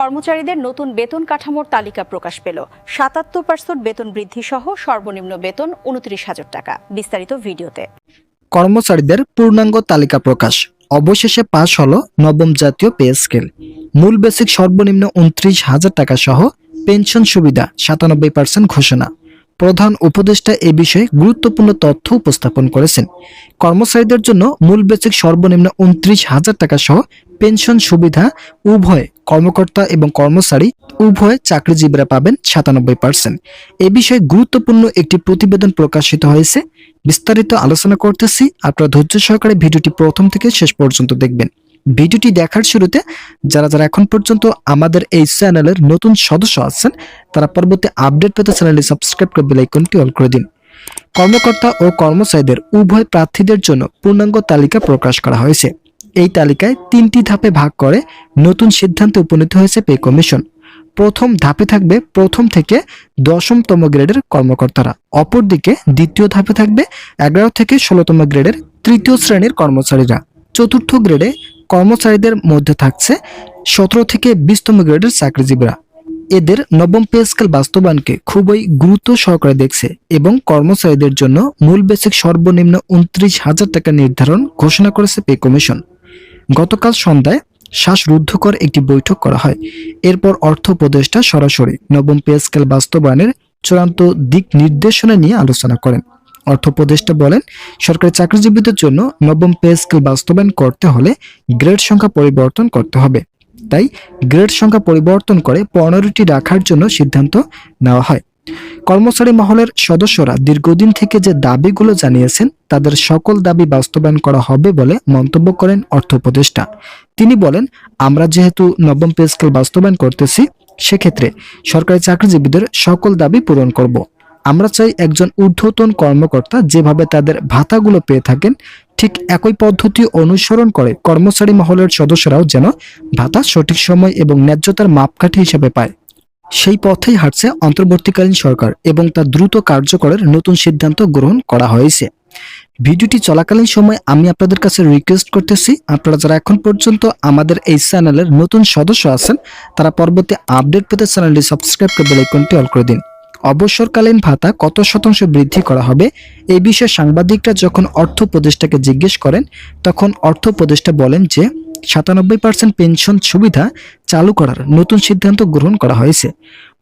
কর্মচারীদের নতুন বেতন কাঠামোর তালিকা প্রকাশ পেল। ৭৭% বেতন বৃদ্ধি সহ সর্বনিম্ন বেতন ২৯,০০০ টাকা। বিস্তারিত ভিডিওতে। কর্মচারীদের পূর্ণাঙ্গ তালিকা প্রকাশ। অবশেষে পাশ হলো নবম জাতীয় পে স্কেল। মূল বেসিক সর্বনিম্ন ২৯,০০০ টাকা সহ পেনশন সুবিধা ৯৭% ঘোষণা। প্রধান উপদেষ্টা এ বিষয়ে গুরুত্বপূর্ণ তথ্য উপস্থাপন করেছেন। কর্মচারীদের জন্য মূল বেসিক সর্বনিম্ন ২৯,০০০ টাকা সহ পেনশন সুবিধা উভয় কর্মকর্তা এবং কর্মচারী উভয় চাকরিজীবীরা পাবেন ৯৭%। এ বিষয়ে গুরুত্বপূর্ণ একটি প্রতিবেদন প্রকাশিত হয়েছে। বিস্তারিত আলোচনা করতেছি, আপনারা ধৈর্য সহকারে ভিডিওটি প্রথম থেকে শেষ পর্যন্ত দেখবেন। ভিডিওটি দেখার শুরুতে যারা এখন পর্যন্ত আমাদের এই চ্যানেলের নতুন সদস্য আছেন তারা পরবর্তী আপডেট পেতে চ্যানেলটি সাবস্ক্রাইব করে বেল আইকনটি অল করে দিন। কর্মকর্তা ও কর্মচারীদের উভয় প্রার্থীদের জন্য পূর্ণাঙ্গ তালিকা প্রকাশ করা হয়েছে। এই তালিকায় ৩টি ধাপে ভাগ করে নতুন সিদ্ধান্তে উপনীত হয়েছে পে কমিশন। প্রথম ধাপে থাকবে প্রথম থেকে ১০তম গ্রেডের কর্মকর্তারা, অপরদিকে দ্বিতীয় ধাপে থাকবে ১১ থেকে ১৬তম গ্রেডের তৃতীয় শ্রেণীর কর্মচারীরা। চতুর্থ গ্রেডে কর্মচারীদের মধ্যে থাকছে ১৭ থেকে ২০তম গ্রেডের চাকরিজীবীরা। এদের নবম পে স্কেল বাস্তবায়নকে খুবই গুরুত্ব সহকারে দেখছে এবং কর্মচারীদের জন্য মূল বেসিক সর্বনিম্ন ২৯,০০০ টাকা নির্ধারণ ঘোষণা করেছে পে কমিশন। গতকাল সন্ধ্যায় শ্বাসরুদ্ধকর একটি বৈঠক করা হয়। এরপর অর্থ উপদেষ্টা সরাসরি নবম পে স্কেল বাস্তবায়নের চূড়ান্ত দিক নির্দেশনা নিয়ে আলোচনা করেন। অর্থ উপদেষ্টা বলেন, সরকারি চাকরিজীবীদের জন্য নবম পে স্কেল বাস্তবায়ন করতে হলে গ্রেড সংখ্যা পরিবর্তন করতে হবে। তাই গ্রেড সংখ্যা পরিবর্তন করে ১৫টি রাখার জন্য সিদ্ধান্ত নেওয়া হয়। কর্মচারী মহলের সদস্যরা দীর্ঘদিন থেকে যে দাবিগুলো জানিয়েছেন তাদের সকল দাবি বাস্তবায়ন করা হবে বলে মন্তব্য করেন অর্থ উপদেষ্টা। তিনি বলেন, আমরা যেহেতু নবম পে স্কেল বাস্তবায়ন করতেছি, সেক্ষেত্রে সরকারি চাকরিজীবীদের সকল দাবি পূরণ করব। আমরা চাই একজন ঊর্ধ্বতন কর্মকর্তা যেভাবে তাদের ভাতাগুলো পেয়ে থাকেন ঠিক একই পদ্ধতি অনুসরণ করে কর্মচারী মহলের সদস্যরাও যেন ভাতা সঠিক সময় এবং ন্যায্যতার মাপকাঠি হিসেবে পায়। সেই পথেই হাঁটছে অন্তর্বর্তীকালীন সরকার এবং তা দ্রুত কার্যকরের নতুন সিদ্ধান্ত গ্রহণ করা হয়েছে। ভিডিওটি চলাকালীন সময় আমি আপনাদের কাছে রিকোয়েস্ট করতেছি, আপনারা যারা এখন পর্যন্ত আমাদের এই চ্যানেলের নতুন সদস্য আছেন তারা পরবর্তী আপডেট পেতে চ্যানেলটি সাবস্ক্রাইব করে বেল আইকনটি অল করে দিন। অবসরকালীন ভাতা কত শতাংশ বৃদ্ধি করা হবে এই বিষয়ে সাংবাদিকরা যখন অর্থ উপদেষ্টাকে জিজ্ঞেস করেন তখন অর্থ উপদেষ্টা বলেন যে ৯৭% পেনশন সুবিধা চালু করার নতুন সিদ্ধান্ত গ্রহণ করা হয়েছে।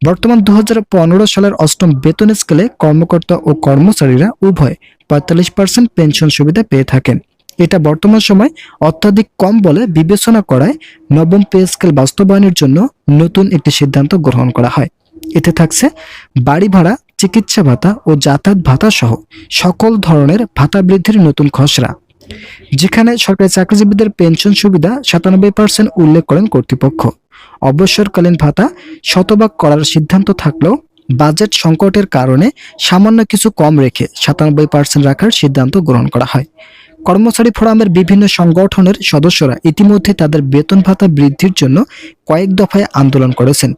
বর্তমান ২০১৫ সালের ৮ম বেতন স্কেলে কর্মকর্তা ও কর্মচারীরা উভয় ৪৫% পেনশন সুবিধা পেয়ে থাকেন। এটা বর্তমান সময় অত্যাধিক কম বলে বিবেচনা করায় নবম পে স্কেল বাস্তবায়নের জন্য নতুন একটি সিদ্ধান্ত গ্রহণ করা হয়। এতে থাকছে বাড়ি ভাড়া, চিকিৎসা ভাতা ও যাতায়াত ভাতা সহ সকল ধরনের ভাতা বৃদ্ধির নতুন খসড়া। যেখানে সরকারি চাকরিজীবীদের পেনশন সুবিধা ৯৭% উল্লেখ করেন কর্তৃপক্ষ। অবসরকালীন ভাতা শতভাগ করার সিদ্ধান্ত থাকলেও বাজেট সংকটের কারণে সামান্য কিছু কম রেখে ৯৭% রাখার সিদ্ধান্ত গ্রহণ করা হয়। কর্মচারী ফোরামের বিভিন্ন সংগঠনের সদস্যরা ইতিমধ্যে তাদের বেতন ভাতা বৃদ্ধির জন্য কয়েক দফায় আন্দোলন করেছেন,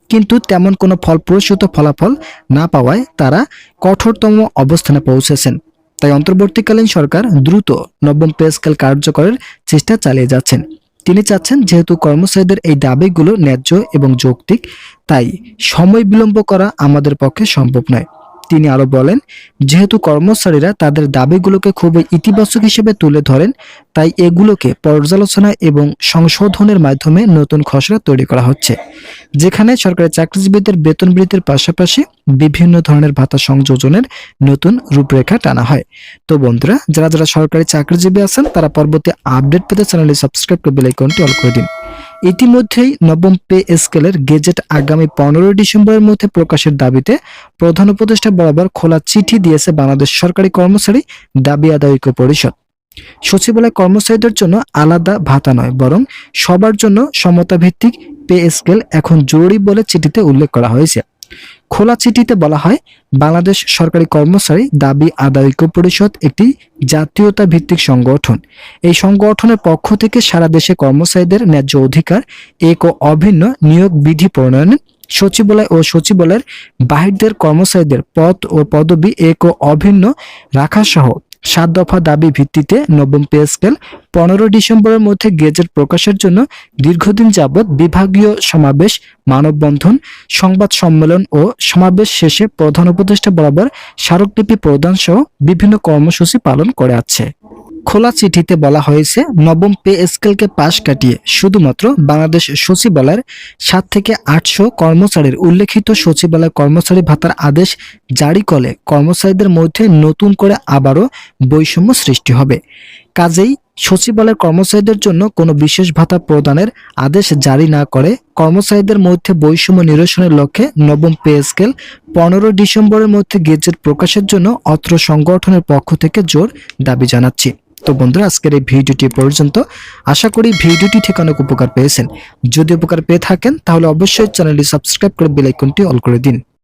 কিন্তু তেমন কোনো ফলপ্রসূ ফলাফল না পাওয়ায় তারা কঠোরতম অবস্থানে পৌঁছেছেন। তাই অন্তর্বর্তীকালীন সরকার দ্রুত নবম পে স্কেল কার্যকরের চেষ্টা চালিয়ে যাচ্ছেন। তিনি চাচ্ছেন যেহেতু কর্মচারীদের এই দাবিগুলো ন্যায্য এবং যৌক্তিক, তাই সময় বিলম্ব করা আমাদের পক্ষে সম্ভব নয়। তিনি আরো বলেন, যেহেতু কর্মচারীরা তাদের দাবিগুলোকে খুবই ইতিবাচক হিসেবে তুলে ধরেন, তাই এগুলোকে পর্যালোচনা এবং সংশোধনের মাধ্যমে নতুন খসড়া তৈরি করা হচ্ছে, যেখানে সরকারি চাকরিজীবীদের বেতন বৃদ্ধির পাশাপাশি বিভিন্ন ধরনের ভাতা সংযোজনের নতুন রূপরেখা টানা হয়। তো বন্ধুরা, যারা সরকারি চাকরিজীবী আছেন তারা পরবর্তী আপডেট পেতে চ্যানেলটি সাবস্ক্রাইব করে বেল আইকনটি অল করে দিন। ইতিমধ্যেই নবম পে স্কেলের গেজেট আগামী ১৫ ডিসেম্বরের মধ্যে প্রকাশের দাবিতে প্রধান উপদেষ্টা বরাবর খোলা চিঠি দিয়েছে বাংলাদেশ সরকারি কর্মচারী দাবি আদায় ঐক্য পরিষদ। সচিবালয় কর্মচারীদের জন্য আলাদা ভাতা নয়, বরং সবার জন্য সমতা ভিত্তিক পে স্কেল এখন জরুরি বলে চিঠিতে উল্লেখ করা হয়েছে। খোলা চিঠিতে বলা হয়, বাংলাদেশ সরকারি কর্মচারী দাবি আদায় ঐক্য পরিষদ একটি জাতীয়তা ভিত্তিক সংগঠন। এই সংগঠনের পক্ষ থেকে সারা দেশে কর্মচারীদের ন্যায্য অধিকার এক ও অভিন্ন নিয়োগ বিধি প্রণয়নে সচিবালয় ও সচিবালয়ের বাহিরদের কর্মচারীদের পদ ও পদবি এক ও অভিন্ন রাখা সহ 7 দফা দাবি ভিত্তিতে নবম পে স্কেল 15 ডিসেম্বরের মধ্যে গেজেট প্রকাশের জন্য দীর্ঘদিন যাবৎ বিভাগীয় সমাবেশ, মানববন্ধন, সংবাদ সম্মেলন ও সমাবেশ শেষে প্রধান উপদেষ্টা বরাবর স্মারকলিপি প্রদান সহ বিভিন্ন কর্মসূচি পালন করে আসছে। খোলা চিঠিতে বলা হয়েছে, নবম পে স্কেলকে পাশ কাটিয়ে শুধুমাত্র বাংলাদেশ সচিবালয়ের 7 থেকে 800 কর্মচারীর উল্লেখিত সচিবালয় কর্মচারী ভাতার আদেশ জারি করলে কর্মচারীদের মধ্যে নতুন করে আবারও বৈষম্য সৃষ্টি হবে। কাজেই সচিবালয়ের কর্মচারীদের জন্য কোনো বিশেষ ভাতা প্রদানের আদেশ জারি না করে কর্মচারীদের মধ্যে বৈষম্য নিরসনের লক্ষ্যে নবম পে স্কেল 15 ডিসেম্বরের মধ্যে গেজেট প্রকাশের জন্য অত্র সংগঠনের পক্ষ থেকে জোর দাবি জানাচ্ছি। তো বন্ধুরা, আজকের এই ভিডিওটি পর্যন্ত। আশা করি ভিডিওটি থেকে অনেক উপকার পেয়েছেন। যদি উপকার পেয়ে থাকেন তাহলে অবশ্যই চ্যানেলটি সাবস্ক্রাইব করে বেল আইকনটি অল করে দিন।